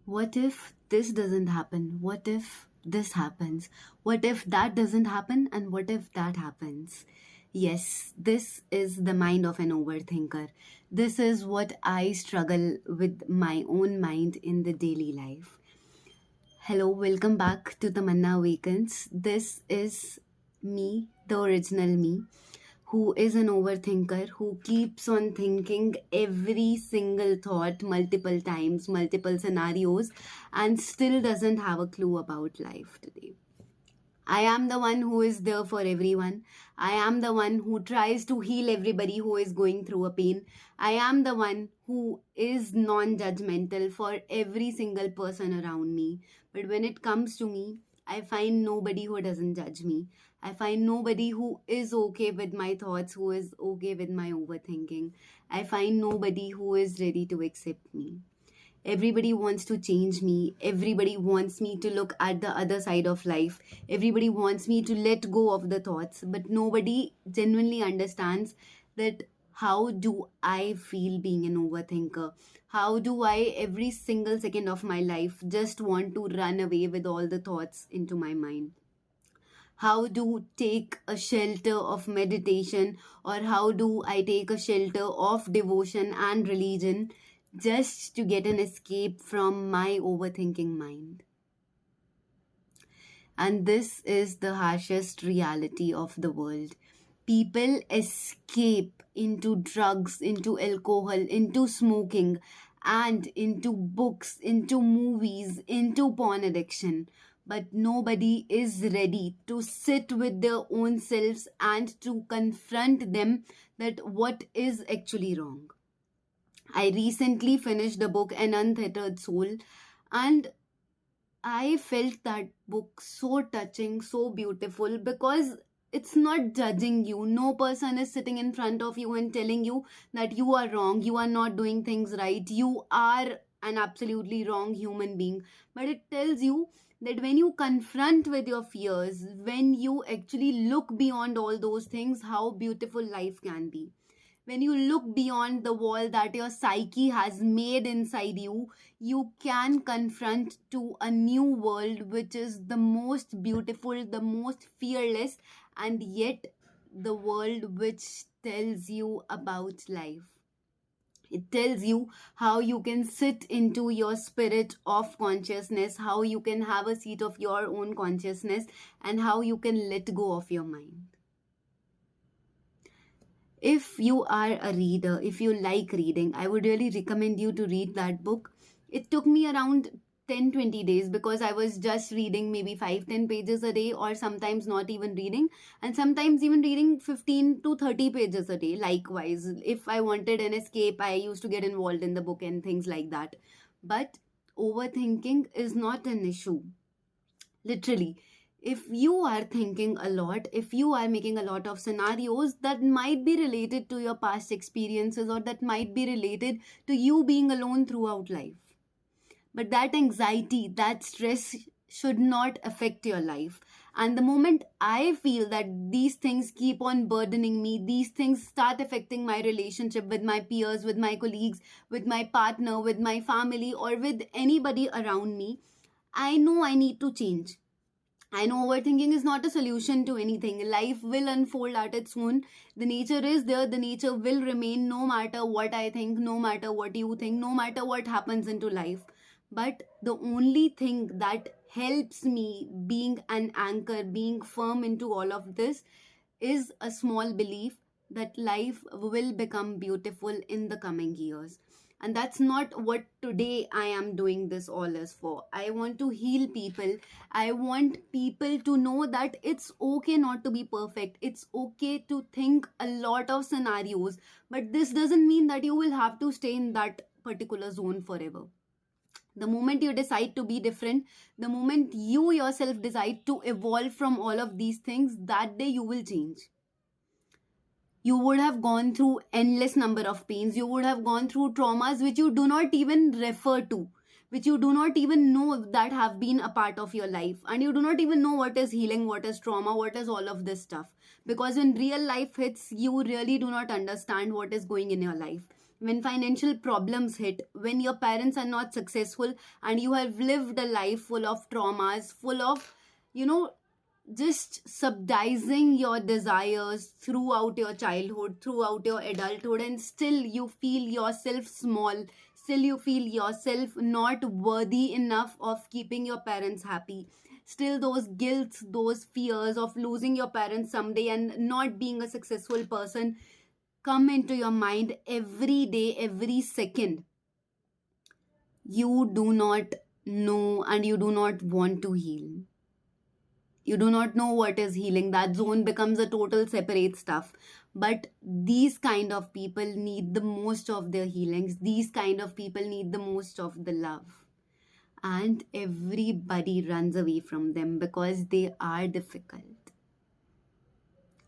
What if this doesn't happen? What if this happens? What if that doesn't happen? And what if that happens? Yes, this is the mind of an overthinker. This is what I struggle with my own mind in the daily life. Hello, welcome back to the Manna Awakens. This is me, the original me, who is an overthinker, who keeps on thinking every single thought multiple times, multiple scenarios, and still doesn't have a clue about life today. I am the one who is there for everyone. I am the one who tries to heal everybody who is going through a pain. I am the one who is non judgmental for every single person around me. But when it comes to me, I find nobody who doesn't judge me. I find nobody who is okay with my thoughts, who is okay with my overthinking. I find nobody who is ready to accept me. Everybody wants to change me. Everybody wants me to look at the other side of life. Everybody wants me to let go of the thoughts, but nobody genuinely understands that how do I feel being an overthinker? How do I, every single second of my life, just want to run away with all the thoughts into my mind? How do take a shelter of meditation, or how do I take a shelter of devotion and religion just to get an escape from my overthinking mind? And this is the harshest reality of the world. People escape into drugs, into alcohol, into smoking, and into books, into movies, into porn addiction. But nobody is ready to sit with their own selves and to confront them that what is actually wrong. I recently finished the book An Untethered Soul, and I felt that book so touching, so beautiful, because it's not judging you. No person is sitting in front of you and telling you that you are wrong, you are not doing things right, you are an absolutely wrong human being. But it tells you that when you confront with your fears, when you actually look beyond all those things, how beautiful life can be. When you look beyond the wall that your psyche has made inside you, you can confront to a new world which is the most beautiful, the most fearless, and yet the world which tells you about life. It tells you how you can sit into your spirit of consciousness, how you can have a seat of your own consciousness, and how you can let go of your mind. If you are a reader, if you like reading, I would really recommend you to read that book. It took me around 10-20 days because I was just reading maybe 5-10 pages a day, or sometimes not even reading, and sometimes even reading 15 to 30 pages a day. Likewise, if I wanted an escape, I used to get involved in the book and things like that. But overthinking is not an issue. Literally, if you are thinking a lot, if you are making a lot of scenarios that might be related to your past experiences, or that might be related to you being alone throughout life, but that anxiety, that stress should not affect your life. And the moment I feel that these things keep on burdening me, these things start affecting my relationship with my peers, with my colleagues, with my partner, with my family, or with anybody around me, I know I need to change. I know overthinking is not a solution to anything. Life will unfold at its own. The nature is there, the nature will remain no matter what I think, no matter what you think, no matter what happens into life. But the only thing that helps me being an anchor, being firm into all of this, is a small belief that life will become beautiful in the coming years. And that's not what today I am doing this all is for. I want to heal people. I want people to know that it's okay not to be perfect. It's okay to think a lot of scenarios. But this doesn't mean that you will have to stay in that particular zone forever. The moment you decide to be different, the moment you yourself decide to evolve from all of these things, that day you will change. You would have gone through endless number of pains. You would have gone through traumas which you do not even refer to, which you do not even know that have been a part of your life, and you do not even know what is healing, what is trauma, what is all of this stuff, because when real life hits, you really do not understand what is going in your life. when financial problems hit, when your parents are not successful, and you have lived a life full of traumas, full of, you know, just subdizing your desires throughout your childhood, throughout your adulthood, and still you feel yourself small, still you feel yourself not worthy enough of keeping your parents happy. Still, those guilts, those fears of losing your parents someday and not being a successful person come into your mind every day, every second. You do not know and you do not want to heal. You do not know what is healing. That zone becomes a total separate stuff. But these kind of people need the most of their healings. These kind of people need the most of the love. And everybody runs away from them because they are difficult.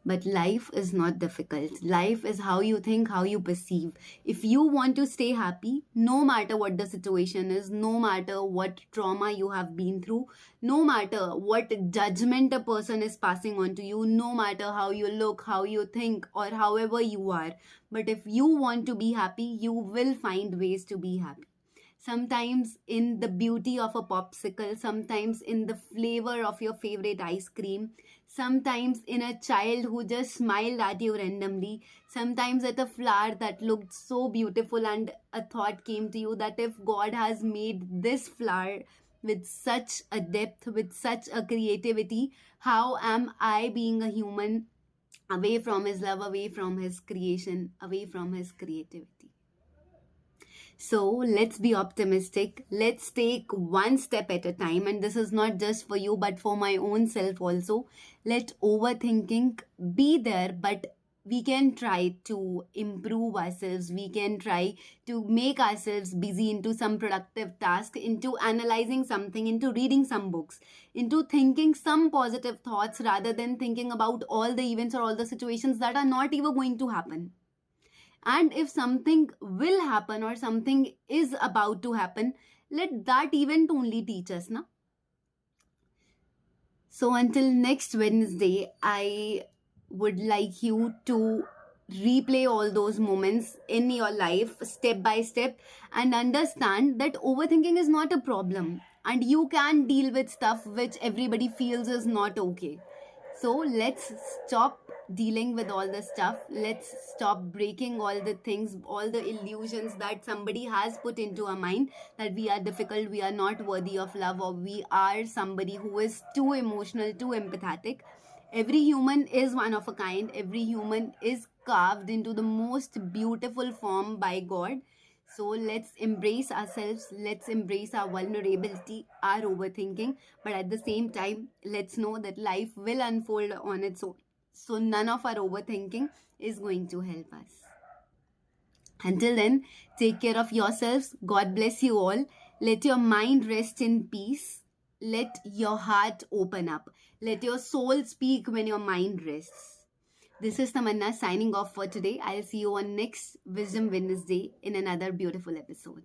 But life is not difficult. Life is how you think, how you perceive. If you want to stay happy, no matter what the situation is, no matter what trauma you have been through, no matter what judgment a person is passing on to you, no matter how you look, how you think, or however you are, but if you want to be happy, you will find ways to be happy. Sometimes in the beauty of a popsicle, sometimes in the flavor of your favorite ice cream, sometimes in a child who just smiled at you randomly, sometimes at a flower that looked so beautiful and a thought came to you that if God has made this flower with such a depth, with such a creativity, how am I being a human away from his love, away from his creation, away from his creativity? So let's be optimistic. Let's take one step at a time. And this is not just for you, but for my own self also. Let overthinking be there, but we can try to improve ourselves. We can try to make ourselves busy into some productive task, into analyzing something, into reading some books, into thinking some positive thoughts rather than thinking about all the events or all the situations that are not even going to happen. And if something will happen or something is about to happen, let that event only teach us, na? So until next Wednesday, I would like you to replay all those moments in your life step by step and understand that overthinking is not a problem and you can deal with stuff which everybody feels is not okay. So let's stop dealing with all the stuff. Let's stop breaking all the things, all the illusions that somebody has put into our mind, that we are difficult, we are not worthy of love, or we are somebody who is too emotional, too empathetic. Every human is one of a kind. Every human is carved into the most beautiful form by God. So let's embrace ourselves, let's embrace our vulnerability, our overthinking, but at the same time, let's know that life will unfold on its own. So none of our overthinking is going to help us. Until then, take care of yourselves. God bless you all. Let your mind rest in peace. Let your heart open up. Let your soul speak when your mind rests. This is Tamanna signing off for today. I'll see you on next Wisdom Wednesday in another beautiful episode.